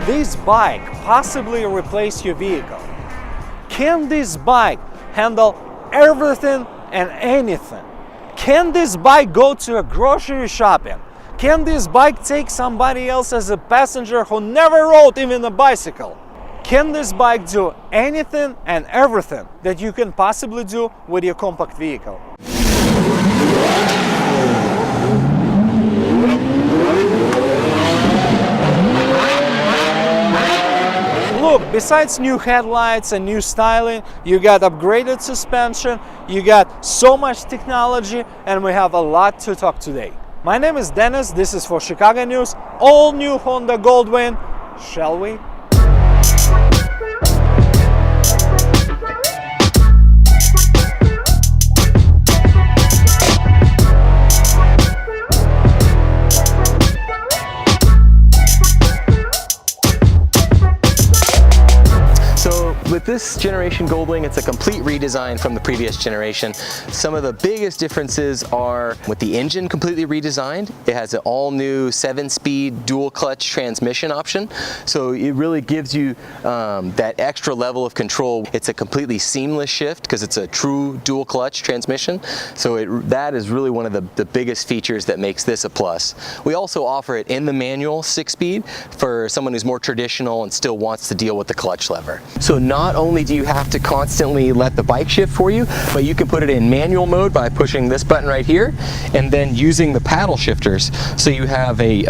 this bike possibly replace your vehicle? Can this bike handle everything and anything? Can this bike go to a grocery shopping? Can this bike take somebody else as a passenger who never rode even a bicycle? Can this bike do anything and everything that you can possibly do with your compact vehicle? Look, besides new headlights and new styling, you got upgraded suspension, you got so much technology, and we have a lot to talk today. My name is Dennis, this is for Chicago News, all new Honda Goldwing, shall we? With this generation Goldwing, it's a complete redesign from the previous generation. Some of the biggest differences are with the engine completely redesigned. It has an all-new 7-speed dual clutch transmission option. So it really gives you that extra level of control. It's a completely seamless shift because it's a true dual clutch transmission. So that is really one of the biggest features that makes this a plus. We also offer it in the manual 6-speed for someone who's more traditional and still wants to deal with the clutch lever. So not only do you have to constantly let the bike shift for you, but you can put it in manual mode by pushing this button right here and then using the paddle shifters. So you have an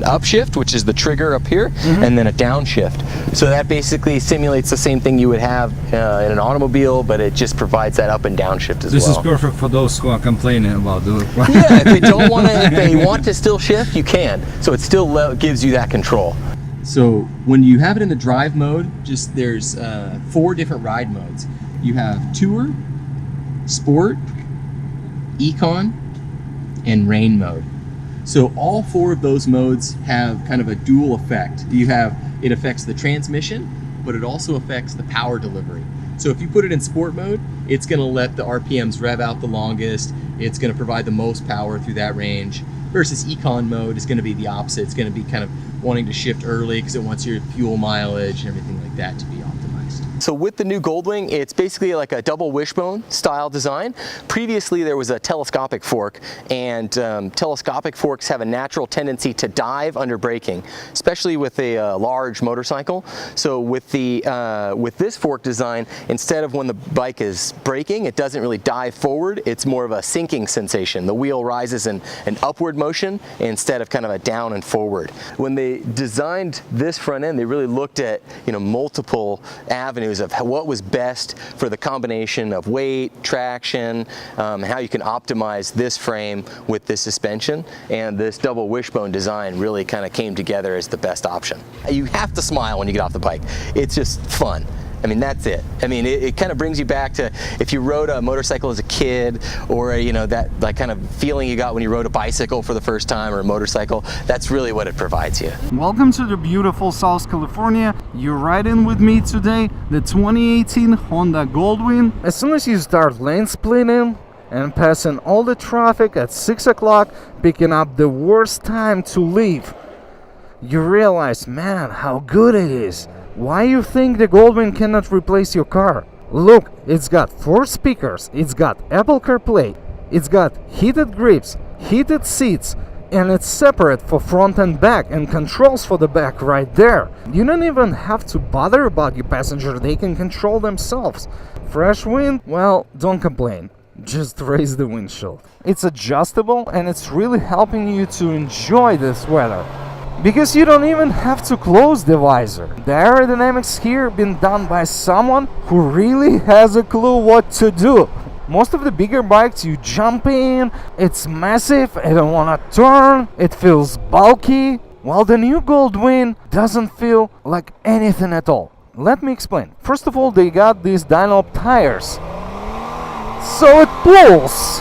upshift, which is the trigger up here, and then a downshift. So that basically simulates the same thing you would have in an automobile, but it just provides that up and down shift as well. This is perfect for those who are complaining about the yeah, if they don't want to, if they want to still shift, you can. So it still gives you that control. So when you have it in the drive mode, there's 4 different ride modes. You have Tour, Sport, Econ, and Rain mode. So all 4 of those modes have kind of a dual effect. It affects the transmission, but it also affects the power delivery. So if you put it in sport mode, it's going to let the RPMs rev out the longest. It's going to provide the most power through that range. Versus econ mode is going to be the opposite. It's going to be kind of wanting to shift early because it wants your fuel mileage and everything like that to be optimized. So with the new Goldwing, it's basically like a double wishbone style design. Previously there was a telescopic fork, and telescopic forks have a natural tendency to dive under braking, especially with a large motorcycle. So with this fork design, instead of when the bike is braking, it doesn't really dive forward. It's more of a sinking sensation. The wheel rises in an upward motion instead of kind of a down and forward. When they designed this front end, they really looked at multiple avenues of what was best for the combination of weight, traction, how you can optimize this frame with this suspension, and this double wishbone design really kind of came together as the best option. You have to smile when you get off the bike. It's just fun. I mean, that's it. I mean, it kind of brings you back to if you rode a motorcycle as a kid, or that kind of feeling you got when you rode a bicycle for the first time, or a motorcycle. That's really what it provides you. Welcome to the beautiful South California. You're riding with me today, the 2018 Honda Goldwing. As soon as you start lane splitting and passing all the traffic at 6 o'clock, picking up the worst time to leave, you realize, man, how good it is. Why you think the Goldwing cannot replace your car? Look, it's got 4 speakers, it's got Apple CarPlay, it's got heated grips, heated seats, and it's separate for front and back, and controls for the back right there. You don't even have to bother about your passenger, they can control themselves. Fresh wind? Well, don't complain. Just raise the windshield. It's adjustable and it's really helping you to enjoy this weather, because you don't even have to close the visor. The aerodynamics here been done by someone who really has a clue what to do. Most of the bigger bikes, you jump in, it's massive, I don't want to turn, it feels bulky, while the new Goldwing doesn't feel like anything at all. Let me explain. First of all, they got these Dunlop tires, so it pulls.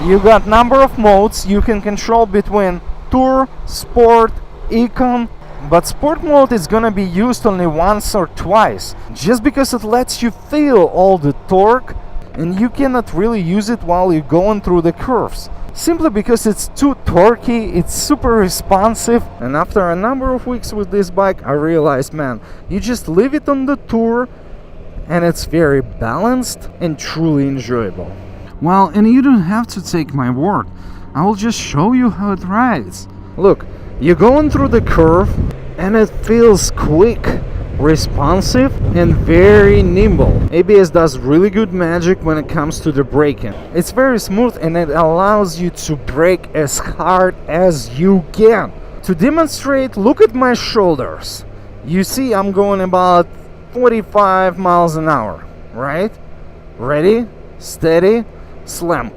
You got number of modes you can control between Tour, Sport, Econ, but Sport mode is gonna be used only once or twice, just because it lets you feel all the torque, and you cannot really use it while you're going through the curves. simply because it's too torquey, it's super responsive. And after a number of weeks with this bike, I realized, man, you just leave it on the tour and it's very balanced and truly enjoyable. Well, and you don't have to take my word. I will just show you how it rides. Look, you're going through the curve and it feels quick, responsive, and very nimble. ABS does really good magic when it comes to the braking. It's very smooth and it allows you to brake as hard as you can. To demonstrate, look at my shoulders. You see I'm going about 45 miles an hour, right? Ready, steady, slam.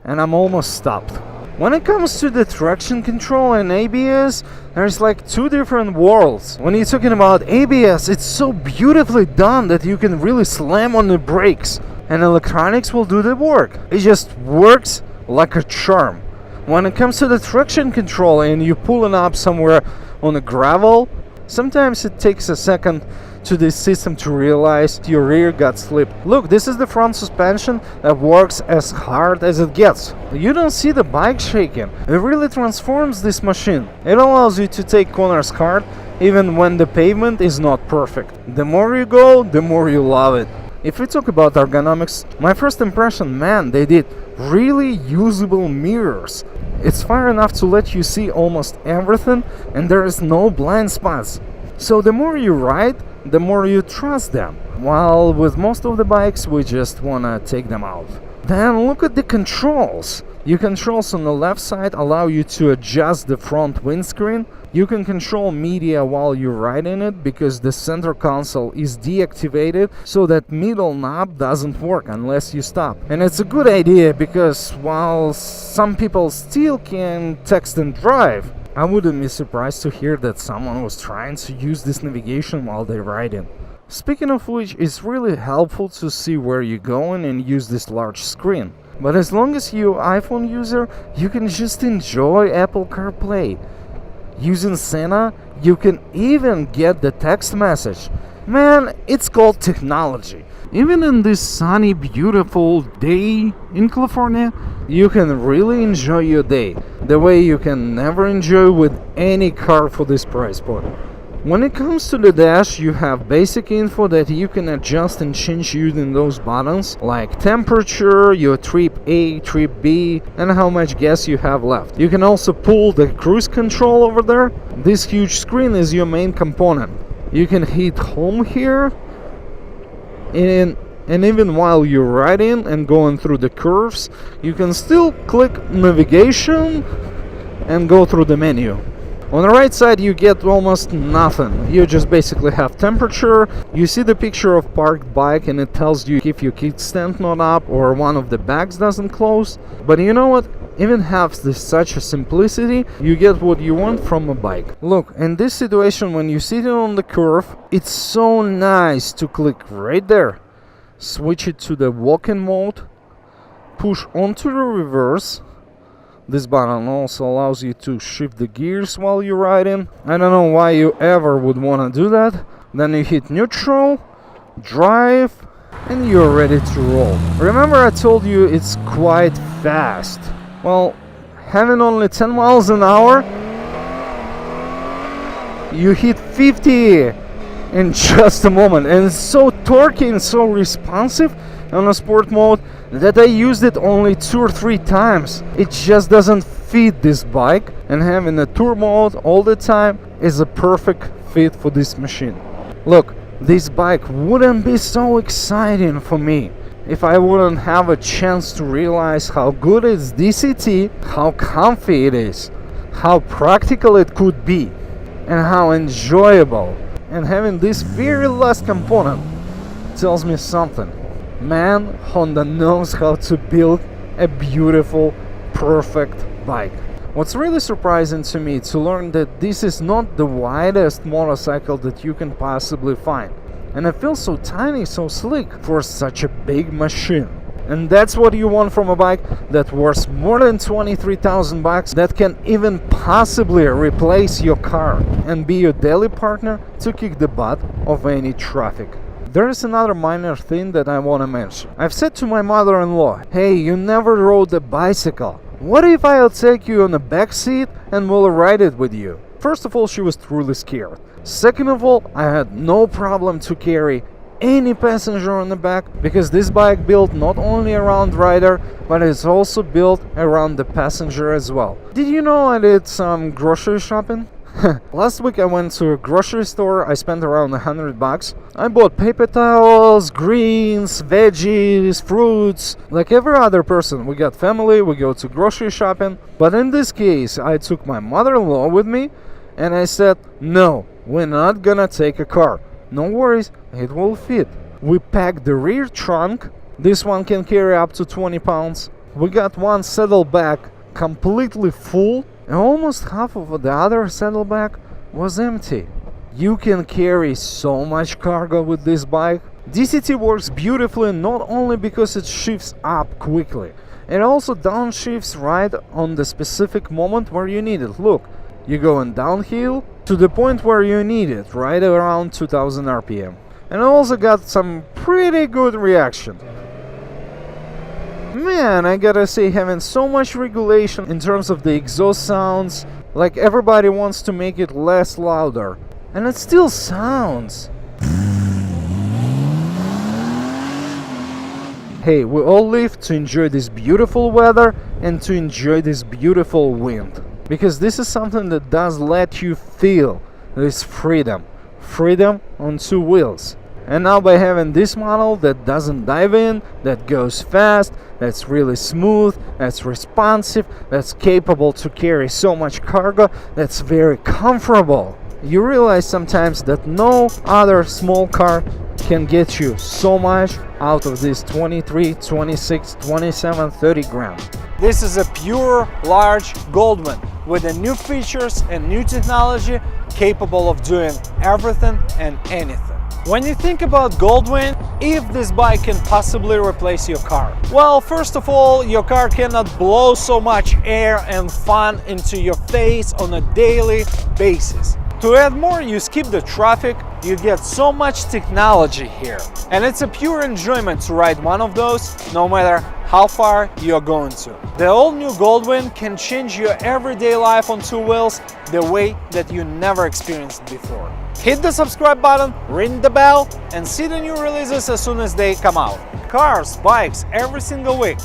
And I'm almost stopped. When it comes to the traction control and ABS, there's like two different worlds. When you're talking about ABS, it's so beautifully done that you can really slam on the brakes and electronics will do the work. It just works like a charm. When it comes to the traction control and you're pulling up somewhere on the gravel, sometimes it takes a second to this system to realize your rear got slipped. Look, this is the front suspension that works as hard as it gets. You don't see the bike shaking. It really transforms this machine. It allows you to take corners hard even when the pavement is not perfect. The more you go, the more you love it. If we talk about ergonomics, my first impression, man, they did really usable mirrors. It's far enough to let you see almost everything and there is no blind spots. So the more you ride, the more you trust them. While with most of the bikes, we just wanna take them out. Then look at the controls. Your controls on the left side allow you to adjust the front windscreen. You can control media while you're riding it because the center console is deactivated, so that middle knob doesn't work unless you stop. And it's a good idea because while some people still can text and drive, I wouldn't be surprised to hear that someone was trying to use this navigation while they're riding. Speaking of which, it's really helpful to see where you're going and use this large screen. But as long as you're an iPhone user, you can just enjoy Apple CarPlay. Using Sena, you can even get the text message. Man, it's called technology. Even in this sunny, beautiful day in California, you can really enjoy your day the way you can never enjoy with any car for this price point. When it comes to the dash, you have basic info that you can adjust and change using those buttons, like temperature, your trip A, trip B, and how much gas you have left. You can also pull the cruise control over there. This huge screen is your main component. You can hit home here, and even while you're riding and going through the curves, you can still click navigation and go through the menu. On the right side you get almost nothing. You just basically have temperature. You see the picture of parked bike and it tells you if your kickstand not up or one of the bags doesn't close. But you know what? Even have such a simplicity, you get what you want from a bike. Look, in this situation when you're sitting on the curve, it's so nice to click right there. Switch it to the walking mode, push onto the reverse. This button also allows you to shift the gears while you're riding. I don't know why you ever would want to do that. Then you hit neutral, drive, and you're ready to roll. Remember I told you it's quite fast. Well, having only 10 miles an hour, you hit 50 in just a moment, and it's so torquey and so responsive on a sport mode that I used it only 2 or 3 times. It just doesn't fit this bike, and having a tour mode all the time is a perfect fit for this machine. Look, this bike wouldn't be so exciting for me if I wouldn't have a chance to realize how good is DCT, how comfy it is, how practical it could be, and how enjoyable. And having this very last component tells me something. Man, Honda knows how to build a beautiful, perfect bike. What's really surprising to me to learn that this is not the widest motorcycle that you can possibly find. And it feels so tiny, so sleek for such a big machine. And that's what you want from a bike that worth more than 23,000 bucks, that can even possibly replace your car and be your daily partner to kick the butt of any traffic. There is another minor thing that I want to mention. I've said to my mother-in-law, hey, you never rode a bicycle. What if I'll take you on the back seat and we'll ride it with you? First of all, she was truly scared. Second of all, I had no problem to carry any passenger on the back because this bike built not only around rider, but it's also built around the passenger as well. Did you know I did some grocery shopping? Last week I went to a grocery store. I spent around $100. I bought paper towels, greens, veggies, fruits. Like every other person, we got family, we go to grocery shopping. But in this case, I took my mother-in-law with me and I said, no, we're not gonna take a car. No worries, it will fit. We packed the rear trunk. This one can carry up to 20 pounds. We got one saddlebag completely full, and almost half of the other saddlebag was empty. You can carry so much cargo with this bike. DCT works beautifully not only because it shifts up quickly, it also downshifts right on the specific moment where you need it. Look, you're going downhill to the point where you need it, right around 2000 RPM. And I also got some pretty good reaction. Man, I gotta say, having so much regulation in terms of the exhaust sounds, like everybody wants to make it less louder, and it still sounds. Hey, we all live to enjoy this beautiful weather and to enjoy this beautiful wind, because this is something that does let you feel this freedom on two wheels. And now by having this model that doesn't dive in, that goes fast, that's really smooth, that's responsive, that's capable to carry so much cargo, that's very comfortable, you realize sometimes that no other small car can get you so much out of this 23, 26, 27, 30 grams. This is a pure large Goldwing with the new features and new technology capable of doing everything and anything. When you think about Goldwing, if this bike can possibly replace your car, well, first of all, your car cannot blow so much air and fun into your face on a daily basis. To add more, you skip the traffic, you get so much technology here. And it's a pure enjoyment to ride one of those, no matter how far you're going to. The all-new Goldwing can change your everyday life on two wheels the way that you never experienced before. Hit the subscribe button, ring the bell, and see the new releases as soon as they come out. Cars, bikes, every single week.